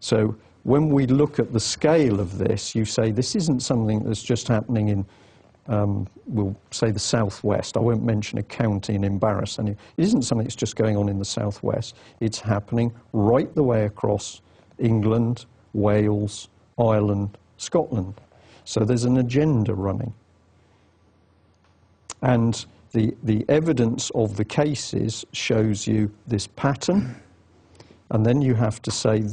So when we look at the scale of this, you say this isn't something that's just happening in, we'll say, the southwest. I won't mention a county and embarrass any. It isn't something that's just going on in the southwest. It's happening right the way across England, Wales, Ireland, Scotland. So there's an agenda running. And the evidence of the cases shows you this pattern. And then you have to say,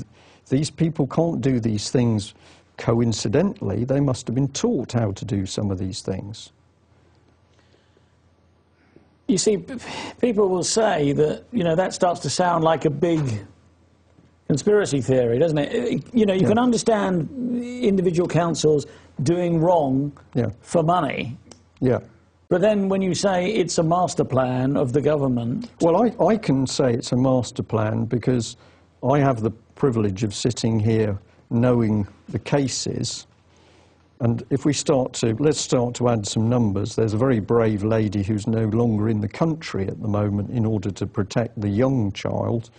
these people can't do these things coincidentally. They must have been taught how to do some of these things. You see, people will say that, you know, that starts to sound like a big conspiracy theory, doesn't it? You know, you can understand individual councils doing wrong for money. Yeah. But then when you say it's a master plan of the government... Well, I can say it's a master plan because I have the privilege of sitting here knowing the cases. And if we let's start to add some numbers. There's a very brave lady who's no longer in the country at the moment in order to protect the young child.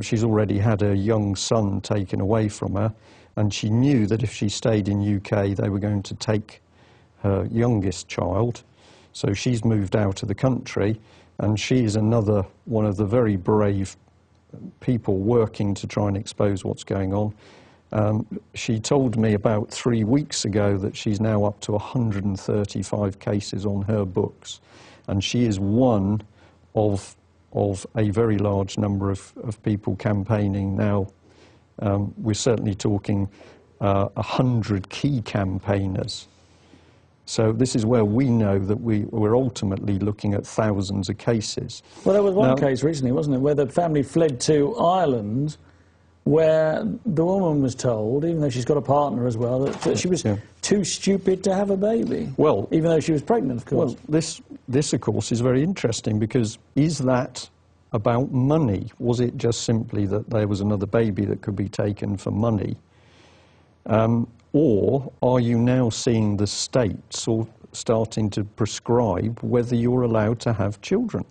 She's already had her young son taken away from her, and she knew that if she stayed in UK, they were going to take her youngest child. So she's moved out of the country, and she is another one of the very brave people working to try and expose what's going on. She told me about 3 weeks ago that she's now up to 135 cases on her books, and she is one of a very large number of people campaigning now. We're certainly talking 100 key campaigners. So this is where we know that we're ultimately looking at thousands of cases. Well, there was one case recently, wasn't it, where the family fled to Ireland, where the woman was told, even though she's got a partner as well, that she was too stupid to have a baby. Well, even though she was pregnant, of course. Well, this of course is very interesting, because is that about money? Was it just simply that there was another baby that could be taken for money? Or are you now seeing the states starting to prescribe whether you're allowed to have children?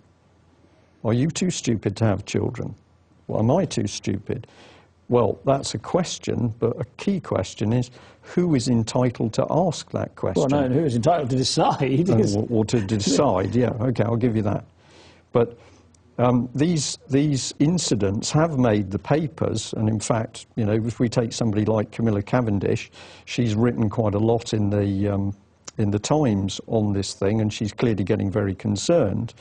Are you too stupid to have children? Well, am I too stupid? Well, that's a question, but a key question is, who is entitled to ask that question? Well, no, who is entitled to decide? Or to decide, yeah, okay, I'll give you that. But these incidents have made the papers, and in fact, you know, if we take somebody like Camilla Cavendish, she's written quite a lot in the Times on this thing, and she's clearly getting very concerned.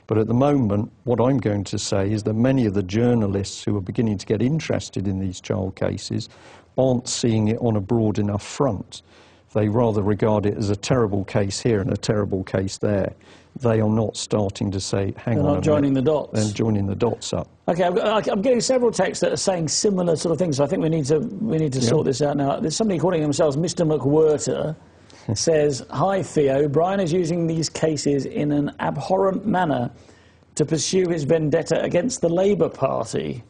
But at the moment, what I'm going to say is that many of the journalists who are beginning to get interested in these child cases aren't seeing it on a broad enough front. They rather regard it as a terrible case here and a terrible case there. They are not starting to say, hang on a minute. They're not joining the dots. They're joining the dots up. Okay, I'm getting several texts that are saying similar sort of things, so I think we need to sort this out now. There's somebody calling themselves Mr. McWhirter, says, "Hi Theo, Brian is using these cases in an abhorrent manner to pursue his vendetta against the Labour Party.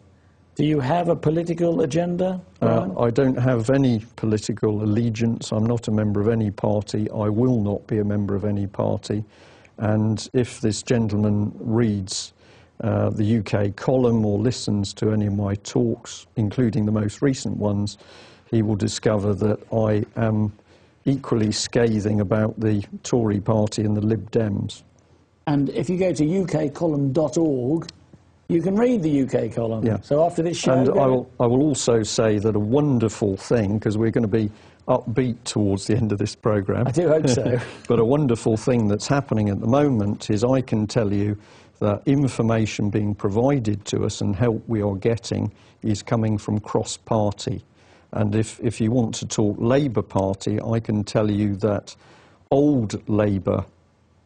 Do you have a political agenda, Brian?" I don't have any political allegiance. I'm not a member of any party. I will not be a member of any party. And if this gentleman reads the UK column or listens to any of my talks, including the most recent ones, he will discover that I am equally scathing about the Tory party and the Lib Dems. And if you go to ukcolumn.org, you can read the UK column. Yeah. So after this show... And I will also say that a wonderful thing, because we're going to be upbeat towards the end of this programme. I do hope so. But a wonderful thing that's happening at the moment is I can tell you that information being provided to us and help we are getting is coming from cross-party. And if you want to talk Labour Party, I can tell you that old Labour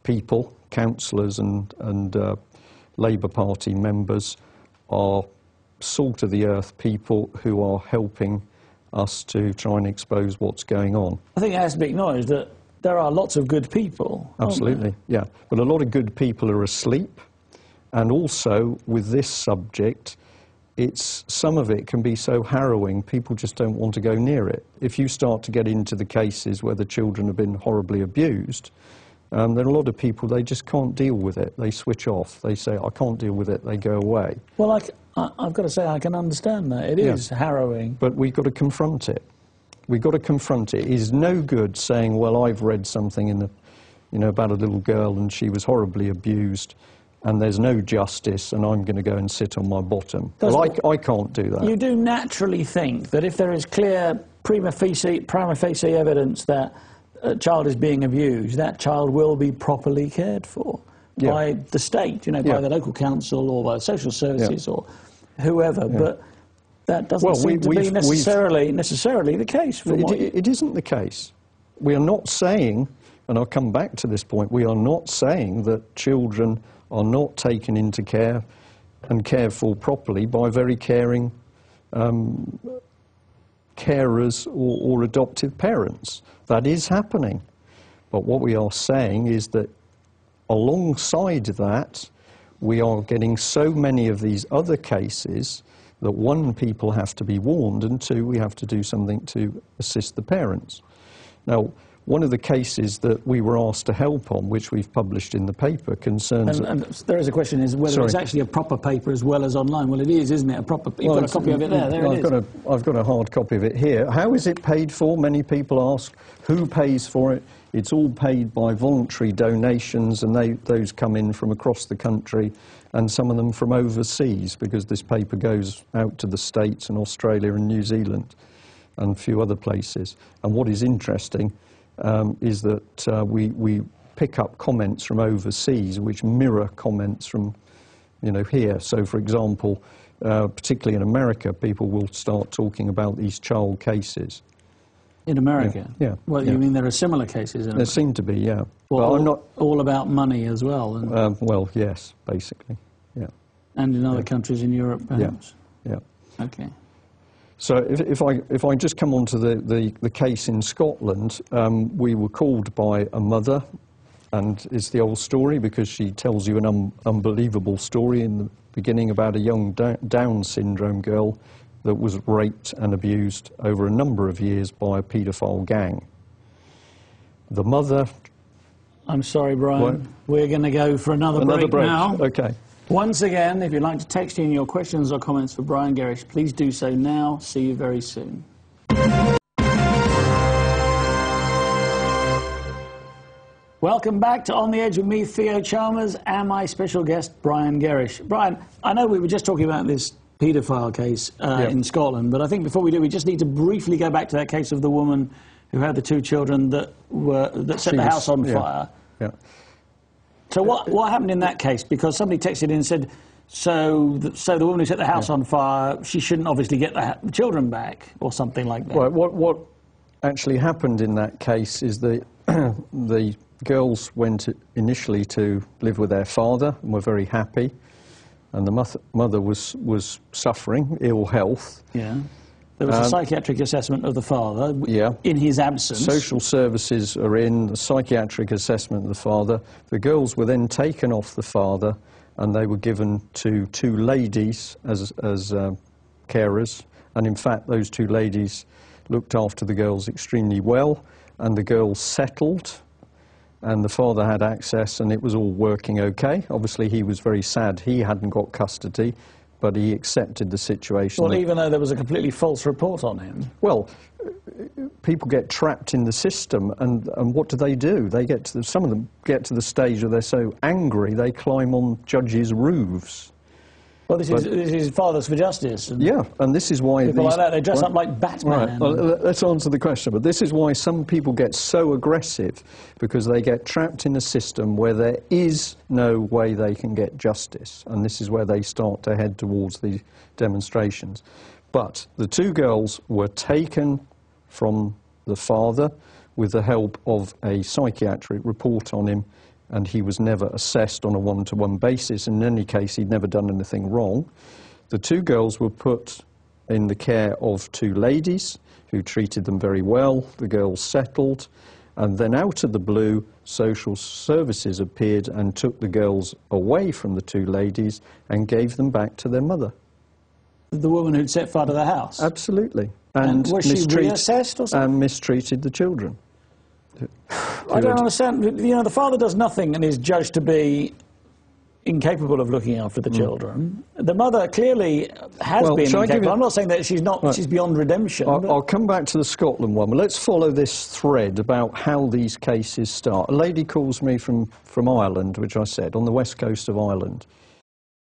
people, councillors and Labour Party members are salt-of-the-earth people who are helping us to try and expose what's going on. I think it has to be acknowledged that there are lots of good people. Absolutely, yeah. But a lot of good people are asleep. And also, with this subject, some of it can be so harrowing, people just don't want to go near it. If you start to get into the cases where the children have been horribly abused, there are a lot of people, they just can't deal with it. They switch off. They say, I can't deal with it. They go away. Well, I've got to say, I can understand that. It is harrowing. But we've got to confront it. We've got to confront it. It is no good saying, well, I've read something in the, about a little girl and she was horribly abused and there's no justice and I'm going to go and sit on my bottom. Well, I can't do that. You do naturally think that if there is clear prima facie evidence that a child is being abused, that child will be properly cared for by the state, by the local council or by social services or whoever. But that doesn't seem to be necessarily the case. It isn't the case. We are not saying, and I'll come back to this point, we are not saying that children are not taken into care and cared for properly by very caring carers or adoptive parents. That is happening. But what we are saying is that alongside that, we are getting so many of these other cases that one, people have to be warned, and two, we have to do something to assist the parents. Now, one of the cases that we were asked to help on, which we've published in the paper, concerns... And there is a question, is whether it's actually a proper paper as well as online. Well, it is, isn't it? You've got a copy of it there. There it is. I've got a hard copy of it here. How is it paid for? Many people ask. Who pays for it? It's all paid by voluntary donations, and those come in from across the country, and some of them from overseas, because this paper goes out to the States and Australia and New Zealand and a few other places. And what is interesting is that we pick up comments from overseas which mirror comments from, here. So, for example, particularly in America, people will start talking about these child cases. In America? Yeah. Well, you mean there are similar cases in America? There seem to be, yeah. Well, I'm not all about money as well. Well, yes, basically, yeah. And in other countries in Europe, perhaps? Yeah. Okay. So if I just come on to the case in Scotland, we were called by a mother, and it's the old story because she tells you an unbelievable story in the beginning about a young Down syndrome girl that was raped and abused over a number of years by a paedophile gang. The mother... I'm sorry, Brian. What? We're going to go for another break now. Okay. Once again, if you'd like to text in your questions or comments for Brian Gerrish, please do so now. See you very soon. Welcome back to On the Edge with me, Theo Chalmers, and my special guest, Brian Gerrish. Brian, I know we were just talking about this paedophile case in Scotland, but I think before we do, we just need to briefly go back to that case of the woman who had the two children that set the house on fire. Yeah. So what happened in that case? Because somebody texted in and said, so the woman who set the house on fire, she shouldn't obviously get the children back, or something like that. Well, what actually happened in that case is that the girls went initially to live with their father and were very happy, and the mother was suffering ill health. Yeah. There was a psychiatric assessment of the father in his absence. Social services are in, the psychiatric assessment of the father. The girls were then taken off the father and they were given to two ladies as carers. And in fact, those two ladies looked after the girls extremely well, and the girls settled, and the father had access, and it was all working okay. Obviously, he was very sad he hadn't got custody, but he accepted the situation. Well, even though there was a completely false report on him. Well, people get trapped in the system, and what do? They get to some of them get to the stage where they're so angry they climb on judges' roofs. Well, this is Fathers for Justice. And and this is why people like that, they dress up like Batman. Right. Well, let's answer the question. But this is why some people get so aggressive, because they get trapped in a system where there is no way they can get justice, and this is where they start to head towards the demonstrations. But the two girls were taken from the father with the help of a psychiatric report on him, and he was never assessed on a one-to-one basis. In any case, he'd never done anything wrong. The two girls were put in the care of two ladies who treated them very well. The girls settled, and then out of the blue, social services appeared and took the girls away from the two ladies and gave them back to their mother. The woman who'd set fire to the house? Absolutely. And was she reassessed or something? And mistreated the children. I don't understand. The father does nothing and is judged to be incapable of looking after the children. The mother clearly has been incapable. I'm not saying that she's not. Right. She's beyond redemption. I'll come back to the Scotland one. But let's follow this thread about how these cases start. A lady calls me from Ireland, which I said, on the west coast of Ireland.